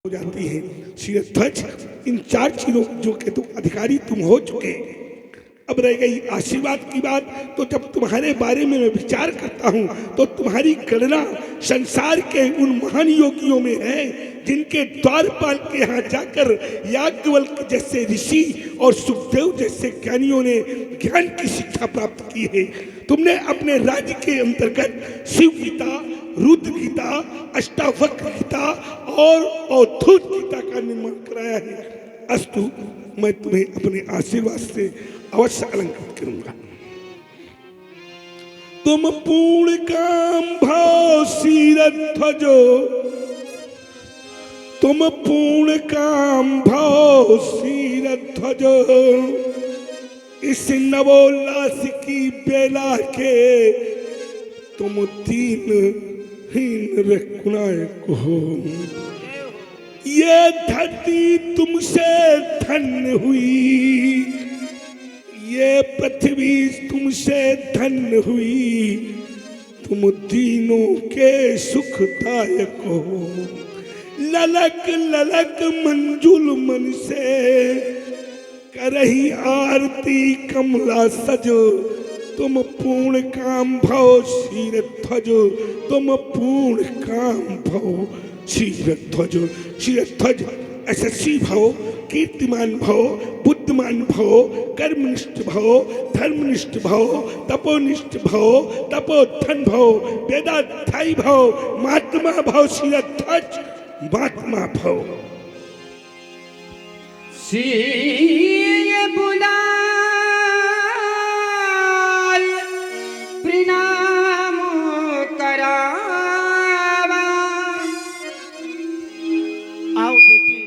हो जाती है। शिरध्वज, इन 4 चीजों जो के तुम अधिकारी तुम हो चुके। अब रह गई आशीर्वाद की बात। तो जब तुम्हारे बारे में मैं विचार करता हूं तो तुम्हारी गणना संसार के उन महान योगियों में है जिनके द्वारपाल के यहाँ जाकर याज्ञवल्क्य जैसे ऋषि और सुखदेव जैसे ज्ञानियों ने ज्ञान की शिक्षा प्राप्त की है। तुमने अपने राज्य के अंतर्गत शिव गीता, रुद्र गीता, अष्टावक्र गीता और अवधूत गीता का निर्माण कराया है। अस्तु, मैं तुम्हें अपने आशीर्वाद से अवश्य अलंकृत करूंगा। तुम पूर्ण काम भाव शिरध्वजो, तुम पूर्ण काम भाव शिरध्वजो, इस नवोल्लास की बेला के तुम दीनहीन रघुनायक हो। ये धरती तुमसे धन्य हुई, ये पृथ्वी तुमसे धन्य हुई, तुम दीनों के सुखदायक हो। ललक ललक मंजुल मन से करही आरती कमला सजो, तुम पूर्ण काम भव शिरध्वज, तुम पूर्ण काम भव शिरध्वज। शिरध्वज यशस्वी भव, कीर्तिमान भव, बुद्धिमान भव, कर्मनिष्ठ भव, धर्मनिष्ठ भव, तपोनिष्ठ भव, तपोधन भव, वेदाध्यायी भव, महात्मा भव। शिरध्वज महात्मा भव। सिय बुलाय प्रणाम करावा। आओ बेटी,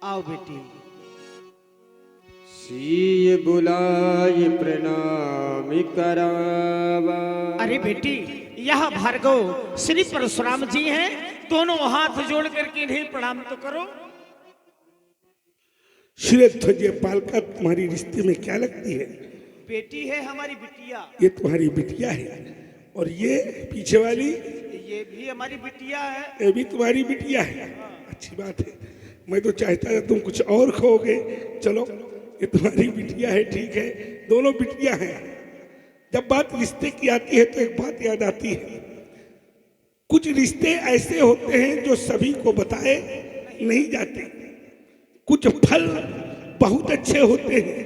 आओ बेटी। सिय बुलाय प्रणाम करावा। अरे बेटी, यह भार्गव श्री परशुराम जी हैं, दोनों हाथ जोड़ करके इन्हें प्रणाम तो करो। शिरध्वज, ये बालिका तुम्हारी रिश्ते में क्या लगती है? बेटी है हमारी बिटिया। ये तुम्हारी बिटिया है। और ये पीछे वाली? ये भी हमारी बिटिया है। ये भी तुम्हारी बिटिया है। अच्छी बात है। मैं तो चाहता था तुम कुछ और खोगे। चलो, ये तुम्हारी बिटिया है, ठीक है, दोनों बिटिया हैं। जब बात रिश्ते की आती है तो एक बात याद आती है। कुछ रिश्ते ऐसे होते हैं जो सभी को बताए नहीं जाते। कुछ फल बहुत अच्छे होते हैं,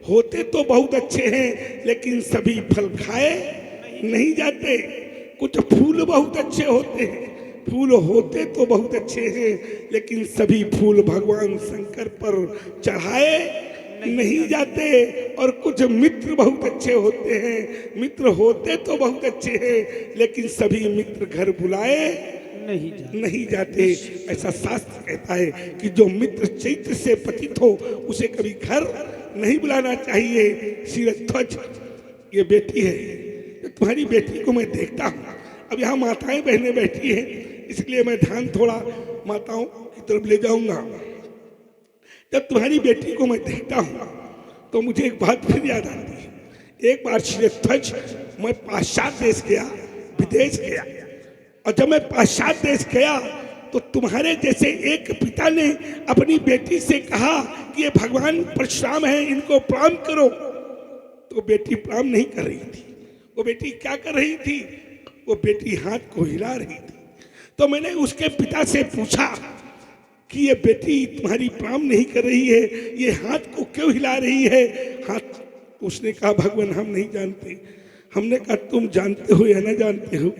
होते तो बहुत अच्छे हैं लेकिन सभी फल खाए नहीं जाते। कुछ फूल बहुत अच्छे होते हैं, फूल होते तो बहुत अच्छे हैं लेकिन सभी फूल भगवान शंकर पर चढ़ाए नहीं जाते। और कुछ मित्र बहुत अच्छे होते हैं, मित्र होते तो बहुत अच्छे हैं लेकिन सभी मित्र घर बुलाए नहीं जाते। ऐसा शास्त्र कहता है कि जो मित्र चैत्र से पतित हो उसे कभी घर नहीं बुलाना चाहिए। शिरध्वज, ये बेटी है, तुम्हारी बेटी को मैं देखता हूँ। अब यहाँ माताएं बहनें बैठी हैं, इसलिए मैं ध्यान थोड़ा माताओं की तरफ ले जाऊंगा। जब तुम्हारी बेटी को मैं देखता हूँ तो मुझे एक बात फिर याद आती है। एक बार शिरध्वज, मैं पाश्चात्य देश गया, विदेश गया, और जब मैं पाश्चात्य देश गया तो तुम्हारे जैसे एक पिता ने अपनी बेटी से कहा कि ये भगवान परशुराम हैं, इनको प्रणाम करो। तो बेटी प्रणाम नहीं कर रही थी। वो बेटी क्या कर रही थी? वो बेटी हाथ को हिला रही थी। तो मैंने उसके पिता से पूछा कि ये बेटी तुम्हारी प्रणाम नहीं कर रही है, ये हाथ को क्यों हिला रही है? हाथ, उसने कहा भगवान हम नहीं जानते। हमने कहा तुम जानते हो या न जानते हो,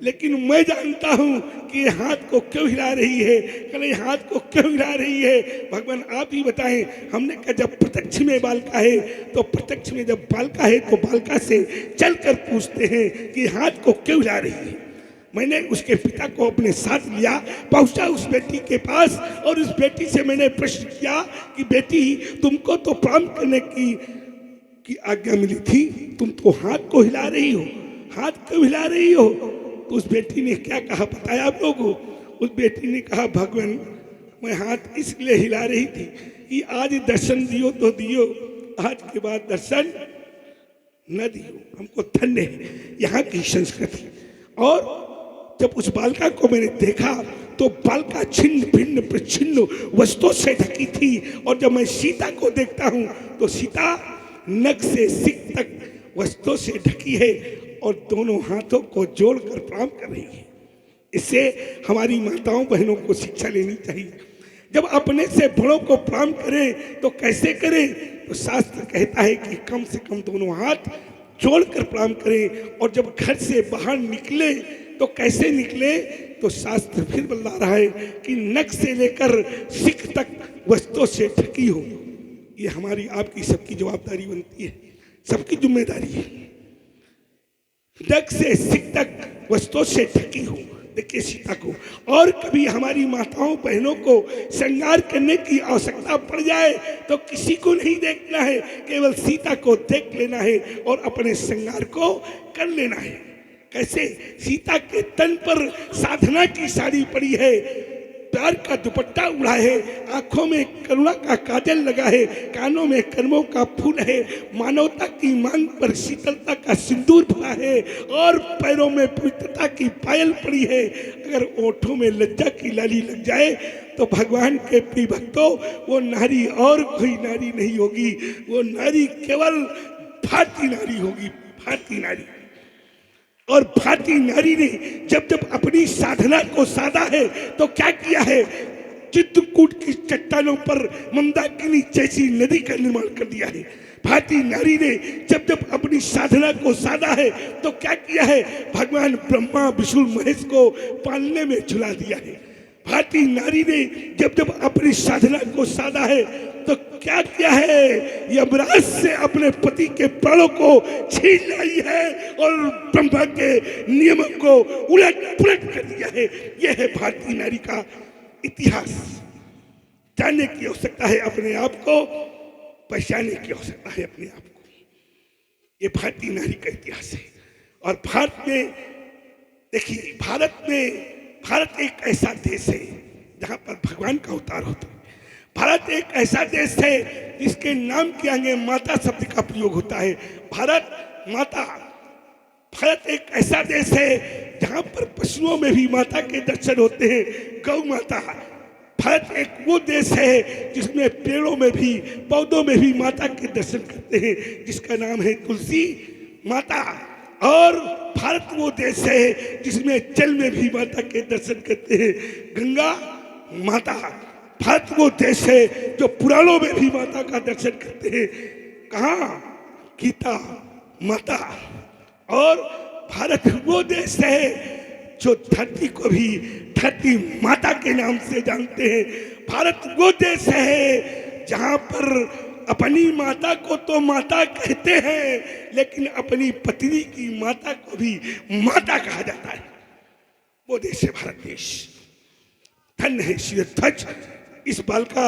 लेकिन मैं जानता हूं कि ये हाथ को क्यों हिला रही है। कल ये हाथ को क्यों हिला रही है भगवान आप ही बताएं। हमने कहा जब प्रत्यक्ष में बालिका है तो प्रत्यक्ष में जब बालिका है तो बालिका से चलकर पूछते हैं कि हाथ को क्यों हिला रही है। मैंने उसके पिता को अपने साथ लिया, पहुंचा उस बेटी के पास और उस बेटी से मैंने प्रश्न किया कि बेटी तुमको तो प्रणाम करने की आज्ञा मिली थी, तुम तो हाथ को हिला रही हो, हाथ क्यों हिला रही हो? तो उस बेटी ने क्या कहा बताया आप लोगों? उस बेटी ने कहा भगवान मैं हाथ इसलिए हिला रही थी कि आज दर्शन दियो तो दियो, आज के बाद दर्शन न दियो। हमको धन्य है यहाँ की संस्कृति। और जब उस बालिका को मैंने देखा तो बालिका छिन्न भिन्न प्रच्छिन्न वस्त्रों से ढकी थी, और जब मैं सीता को देखता हूं तो सीता नख से सिर तक वस्त्रों से ढकी है और दोनों हाथों को जोड़कर प्रणाम कर रही है। इससे हमारी माताओं बहनों को शिक्षा लेनी चाहिए। जब अपने से बड़ों को प्रणाम करें तो कैसे करें? तो शास्त्र कहता है कि कम से कम दोनों हाथ जोड़कर प्रणाम करें, और जब घर से बाहर निकले तो कैसे निकले? तो शास्त्र फिर बता रहा है कि नख से लेकर सिर तक वस्त्रों से ढकी हो। ये हमारी आपकी सबकी जवाबदारी बनती है, सबकी जिम्मेदारी है। नख से सिर तक वस्त्रों से ढकी हो। देखिए सीता को, और कभी हमारी माताओं बहनों को श्रृंगार करने की आवश्यकता पड़ जाए तो किसी को नहीं देखना है, केवल सीता को देख लेना है और अपने श्रृंगार को कर लेना है। कैसे? सीता के तन पर साधना की साड़ी पड़ी है, प्यार का दुपट्टा उड़ा है, आंखों में करुणा का काजल लगा है, कानों में कर्मों का फूल है, मानवता की मांग पर शीतलता का सिंदूर भरा है, और पैरों में पवित्रता की पायल पड़ी है। अगर ओठों में लज्जा की लाली लग जाए तो भगवान के प्रिय भक्तों, वो नारी और कोई नारी नहीं होगी, वो नारी केवल भारतीय नारी होगी, भारतीय नारी। और भारतीय नारी ने जब जब अपनी साधना को साधा है तो क्या किया है? चित्रकूट की चट्टानों पर मंदाकिनी जैसी नदी का निर्माण कर दिया है। भारतीय नारी ने जब जब अपनी साधना को साधा है तो क्या किया है? भगवान ब्रह्मा विष्णु महेश को पालने में झुला दिया है। भारतीय नारी ने जब जब अपनी साधना को साधा है तो क्या किया है? यमराज से अपने पति के प्राणों को छीन लाई है और ब्रह्मा के नियमों को उलट पुलट कर दिया है। यह है भारतीय नारी का इतिहास। जानने की आवश्यकता है, अपने आप को पहचानने की आवश्यकता है अपने आप को। ये भारतीय नारी का इतिहास है। और भारत में देखिए, भारत एक ऐसा देश है जहां पर भगवान का अवतार होता है। भारत एक ऐसा देश है जिसके नाम के आगे माता शब्द का प्रयोग होता है। भारत माता। भारत एक ऐसा देश है जहां पर पशुओं में भी माता के दर्शन होते हैं, गौ माता। भारत एक वो देश है जिसमें पेड़ों में भी, पौधों में भी माता के दर्शन करते हैं, जिसका नाम है तुलसी माता। और भारत वो देश है जिसमें जल में भी माता के दर्शन करते हैं, गंगा माता। भारत वो देश है जो पुराणों में भी माता का दर्शन करते हैं, कहाँ? गीता माता। और भारत वो देश है जो धरती को भी धरती माता के नाम से जानते हैं। भारत वो देश है जहां पर अपनी माता को तो माता कहते हैं, लेकिन अपनी पत्नी की माता को भी माता कहा जाता है। वो देश है भारत देश। धन्य है शीरध्वज। इस बाल का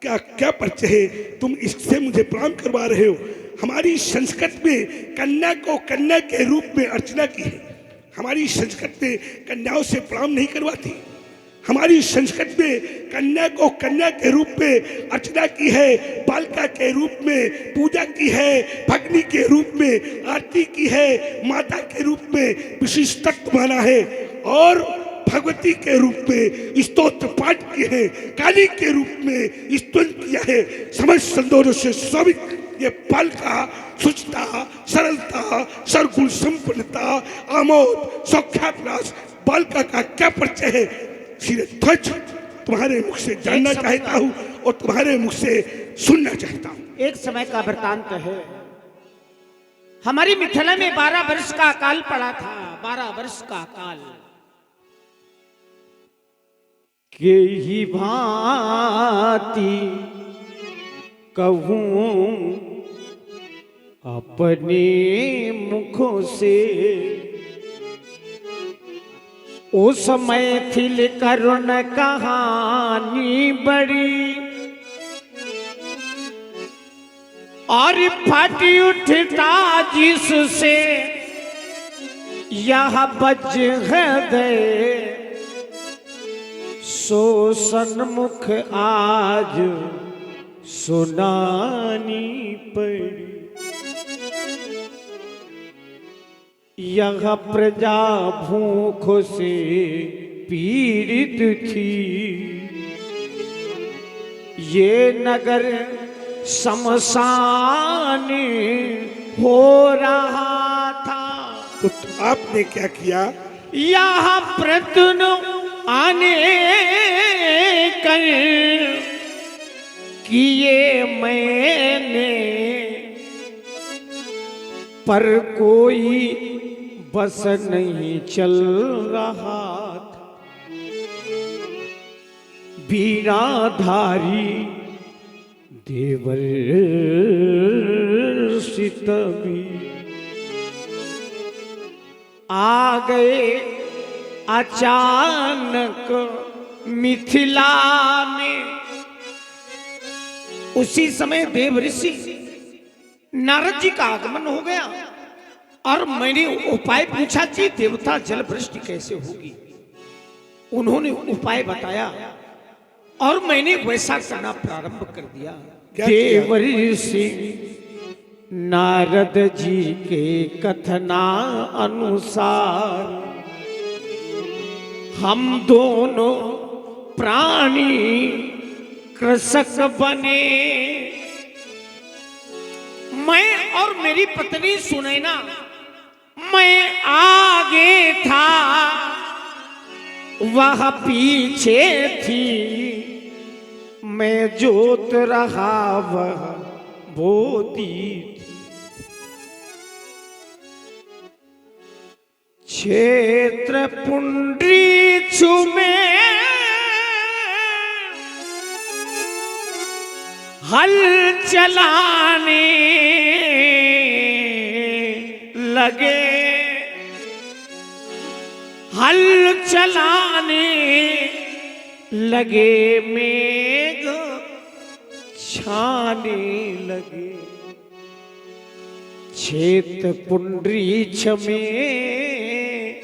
क्या परिचय है? तुम इससे मुझे प्रणाम करवा रहे हो। हमारी संस्कृत में कन्या को कन्या के रूप में अर्चना की है। हमारी संस्कृत में कन्याओं से प्रणाम नहीं करवाती। हमारी संस्कृत में कन्या को कन्या के रूप में अर्चना की है, बालिका के रूप में पूजा की है, भगनी के रूप में आरती की है, माता के रूप में विशिष्टत्व माना है, और भगवती के रूप में स्तोत्र पाठ किए हैं, काली के रूप में स्तुति किया है। समस्त संदोषों से शोभित ये बालिका सुचिता, सरलता, सरगुण संपन्नता, आमोद, सौख्याभिलाष बालिका का क्या परिचय है? शीरध्वज, तुम्हारे मुख से जानना चाहता हूँ और तुम्हारे मुख से सुनना चाहता हूँ। एक समय का वृतांत है। हमारी मिथिला में 12 वर्ष का अकाल पड़ा था। 12 वर्ष का अकाल। के ही भांति कहूं अपने मुखों से, उस मैथिल करुण कहानी बड़ी, और फटी उठता जिससे यह बज हृदय, सो सन्मुख आज सुनानी पड़ी। यह प्रजा भूख से पीड़ित थी, ये नगर शमशान हो रहा था। तो आपने क्या किया? यहाँ प्रत्युन आने कर किए मैंने, पर कोई बस नहीं चल रहा था। बीणाधारी देवर सितबी आ गए अचानक मिथिला में। उसी समय देव ऋषि नारद जी का आगमन हो गया और मैंने उपाय पूछा कि देवता जल वृष्टि कैसे होगी। उन्होंने उपाय बताया और मैंने वैसा करना प्रारंभ कर दिया। देव ऋषि नारद जी के कथना अनुसार हम दोनों प्राणी कृषक बने। मैं और मेरी पत्नी सुनैना, मैं आगे था वह पीछे थी, मैं जोत रहा वह बोती थी। क्षेत्र पुंडरी छुमे हल चलाने लगे, हल चलाने लगे, मेघ छाने लगे। क्षेत्र पुंडरीक्ष में,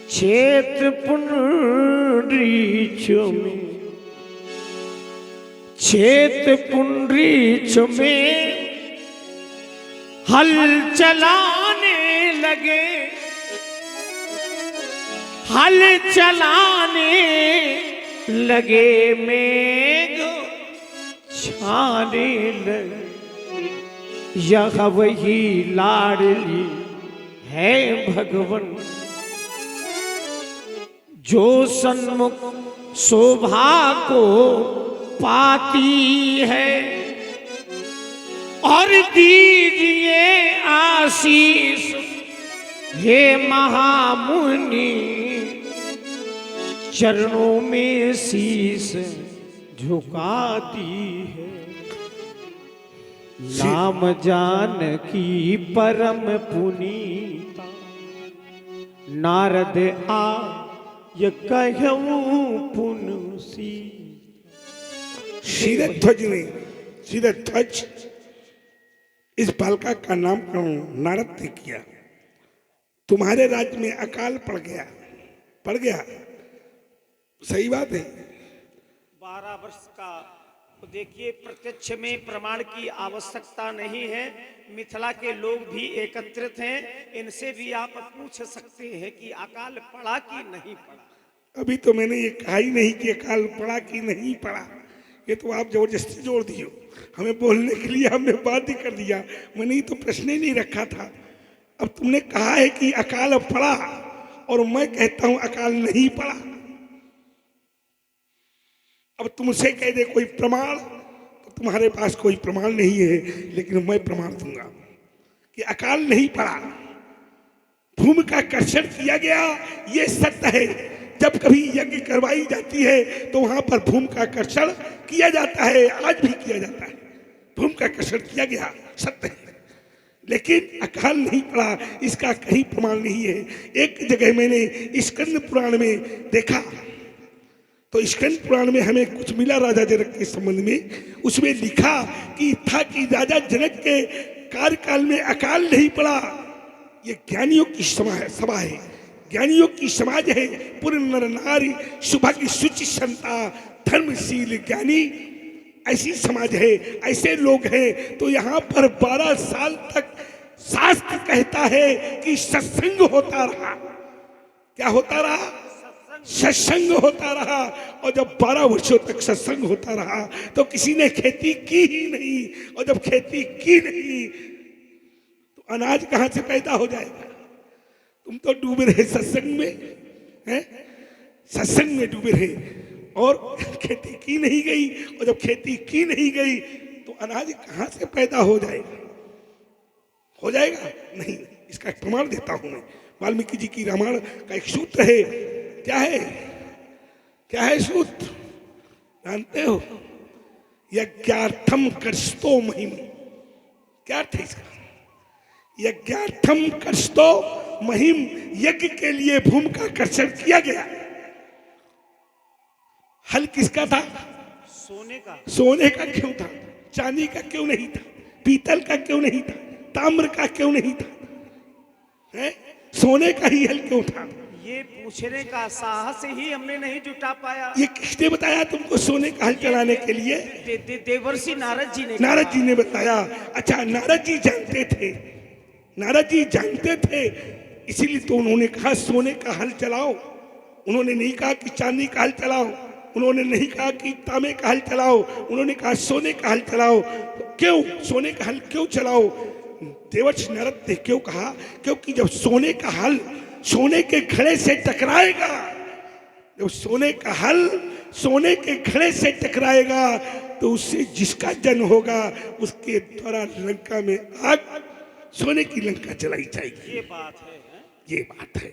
क्षेत्र पुंडरीक्ष में, क्षेत्र पुंडरीक्ष में हल चलाने लगे, हल चलाने लगे, मेघ छाने लगे। यह वही लाडली है भगवन, जो सन्मुख शोभा को पाती है। और दीजिए आशीष हे महामुनि, चरणों में शीश झुकाती है। नाम जानकी परम पुनीता, नारद आ ये कहूं पुनसी। शीरध्वज ने, शीरध्वज इस बालिका का नामकरण नारद ने किया। तुम्हारे राज्य में अकाल पड़ गया, पड़ गया, सही बात है। 12 वर्ष का तो देखिए, प्रत्यक्ष में प्रमाण की आवश्यकता नहीं है। मिथिला के लोग भी एकत्रित हैं, इनसे भी आप पूछ सकते हैं कि अकाल पड़ा कि नहीं पड़ा। अभी तो मैंने ये कहा ही नहीं कि अकाल पड़ा कि नहीं पड़ा, ये तो आप जबरदस्ती जोड़ दियो। हमें बोलने के लिए हमने बात ही कर दिया, मैंने तो प्रश्न ही नहीं रखा था। अब तुमने कहा है कि अकाल पड़ा और मैं कहता हूं अकाल नहीं पड़ा। अब तुमसे कह दे कोई प्रमाण, तो तुम्हारे पास कोई प्रमाण नहीं है, लेकिन मैं प्रमाण दूंगा कि अकाल नहीं पड़ा। भूमि का कर्षण किया गया, ये सत्य है। जब कभी यज्ञ करवाई जाती है तो वहां पर भूमि का कर्षण किया जाता है, आज भी किया जाता है। भूमि का कर्षण किया गया, सत्य है, लेकिन अकाल नहीं पड़ा, इसका कहीं प्रमाण नहीं है। एक जगह मैंने स्कंद पुराण में देखा, तो स्कंद पुराण में हमें कुछ मिला राजा जनक के संबंध में। उसमें लिखा कि था कि राजा जनक के कार्यकाल में अकाल नहीं पड़ा। ये ज्ञानियों की सभा है, ज्ञानियों की समाज है। पूर्ण नर नारी सुभाग्य सुचि संता धर्मशील ज्ञानी, ऐसी समाज है, ऐसे लोग हैं। तो यहाँ पर 12 साल तक शास्त्र कहता है कि सत्संग होता रहा। क्या होता रहा? सत्संग होता रहा। और जब 12 वर्षों तक सत्संग होता रहा तो किसी ने खेती की ही नहीं। और जब खेती की नहीं तो अनाज कहां से पैदा हो जाएगा? तुम तो डूबे रहे सत्संग में, हैं? सत्संग में डूबे रहे और खेती की नहीं गई। और जब खेती की नहीं गई तो अनाज कहां से पैदा हो जाएगा? हो जाएगा नहीं। इसका एक प्रमाण देता हूं मैं। वाल्मीकि जी की रामायण का एक सूत्र है। क्या है? क्या है सूत्र? जानते हो? यज्ञार्थम कर्षतो महिम। क्या अर्थ है इसका? यज्ञार्थम कर्षतो महिम, यज्ञ के लिए भूमि का कर्षण किया गया। हल किसका था? सोने का। सोने का क्यों था? चांदी का क्यों नहीं था? पीतल का क्यों नहीं था? ताम्र का क्यों नहीं था? है? सोने का ही हल क्यों था? ये पूछने का साहस ही हमने नहीं जुटा पाया। ये किसने बताया तुमको सोने का हल चलाने के लिए? देवर्षि नारद जी ने। नारद जी ने बताया। अच्छा, नारद जी जानते थे, नारद जी जानते थे, इसीलिए तो उन्होंने कहा सोने का हल चलाओ। उन्होंने नहीं कहा कि चांदी का हल चलाओ, उन्होंने नहीं कहा कि तांबे का हल चलाओ, उन्होंने कहा सोने का हल चलाओ। क्यों सोने का हल क्यों चलाओ? देवर्षि नारद ने क्यों कहा? क्योंकि जब सोने का हल सोने के घड़े से टकराएगा, जब सोने का हल सोने के घड़े से टकराएगा तो उससे जिसका जन्म होगा उसके द्वारा लंका में आग, सोने की लंका चलाई जाएगी। ये बात है, ये बात है।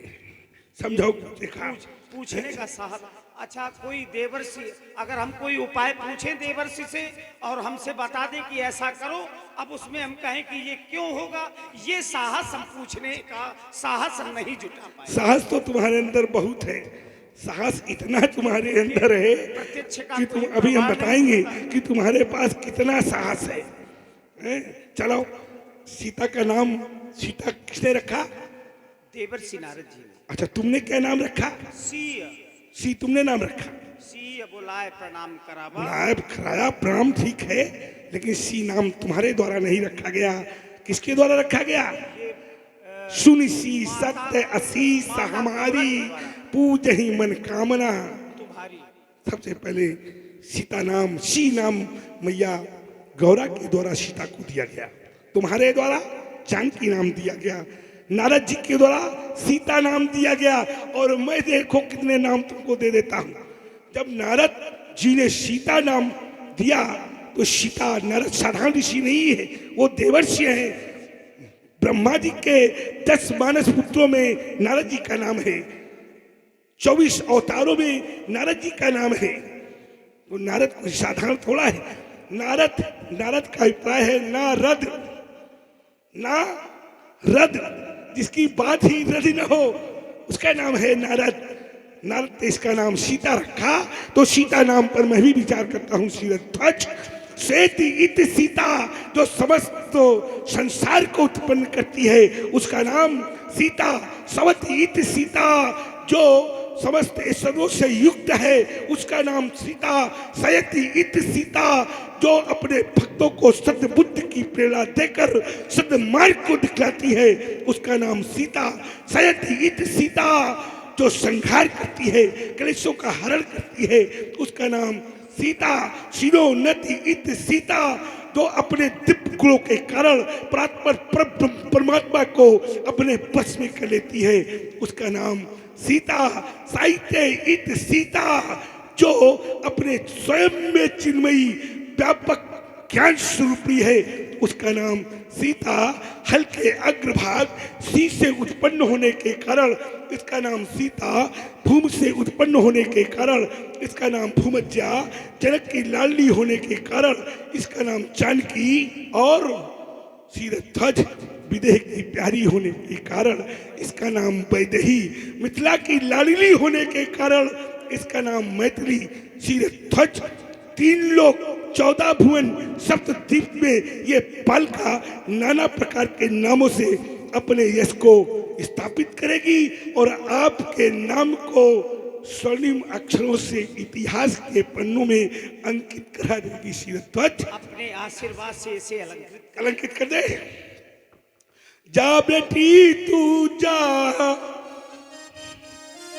समझो? देखा? पूछने का साहस। अच्छा, कोई देवर्षि अगर हम कोई उपाय पूछें देवर्षि से और हमसे बता दें कि ऐसा करो, अब उसमें हम कहें कि ये क्यों होगा, ये साहस हम पूछने का साहस हम नहीं जुटा पाए। साहस तो तुम्हारे अंदर बहुत है। साहस इतना तुम्हारे अंदर है कि तुम अभी हम बताएंगे कि तुम्हारे पास कितना साहस है, हैं? चलो, सीता का नाम सीता किसने रखा? देवर्षि नारद जी ने। अच्छा, तुमने क्या नाम रखा? सी तुमने नाम रखा। सी बुलाए प्रणाम करावा। नायब खराया, प्रणाम ठीक है, लेकिन सी नाम तुम्हारे द्वारा नहीं रखा गया। किसके द्वारा रखा गया? सुन सी सत्य असीस हमारी, पूजहि मन कामना। तुम्हारी। सबसे पहले सीता नाम, सी नाम मैया गौरा के द्वारा सीता को दिया गया। तुम्हारे द्वारा जानकी नाम दिया गया। नारद जी के द्वारा सीता नाम दिया गया। और मैं देखो कितने नाम तुमको दे देता हूं। जब नारद जी ने सीता नाम दिया तो सीता, नारद साधारण ऋषि नहीं है, वो देवर्षि है। ब्रह्मा जी के 10 मानस पुत्रों में नारद जी का नाम है। 24 अवतारों में नारद जी का नाम है। तो नारद कोई साधारण थोड़ा है। नारद का अभिप्राय है नारद, ना रद, जिसकी बात ही रद न हो उसका नाम है नारद। नारद ने इसका नाम सीता रखा तो सीता नाम पर मैं भी विचार करता हूँ। शीरध्वज श्वेति इत सीता, जो समस्त संसार को उत्पन्न करती है उसका नाम सीता। सवति इत सीता, जो समस्त ऐश्वर्यों से युक्त है उसका नाम सीता। सयति इत सीता, जो अपने भक्तों को सत्य बुद्धि की प्रेरणा देकर सत्य मार्ग को दिखलाती है उसका नाम सीता। सयति इत सीता, जो संहार करती है, क्लेशों का हरण करती है उसका नाम सीता। शिरोन्नति इत सीता, जो अपने दिव्य गुणों के कारण परमात्मा को अपने बस में कर लेती है उसका नाम सीता। साहित्य इत सीता, जो अपने स्वयं में चिन्मयी व्यापक ज्ञान स्वरूपी है उसका नाम सीता। हल के अग्रभाग सी से उत्पन्न होने के कारण इसका नाम सीता। भूमि से उत्पन्न होने के कारण इसका नाम भूमज्या। जनक की लाडली होने के कारण इसका नाम जानकी। और शीरध्वज, विदेह की प्यारी होने के कारण इसका नाम वैदेही। मिथिला की लाडली होने के कारण इसका नाम मैथिली। शीरध्वज 3 लोक 14 भुवन सप्तद्वीप में ये बालिका नाना प्रकार के नामों से अपने यश को स्थापित करेगी और आपके नाम को स्वर्णिम अक्षरों से इतिहास के पन्नों में अंकित करा देगी। शीरध्वज अपने आशीर्वाद से इसे अलंकृत कर दे। जा बेटी तू जा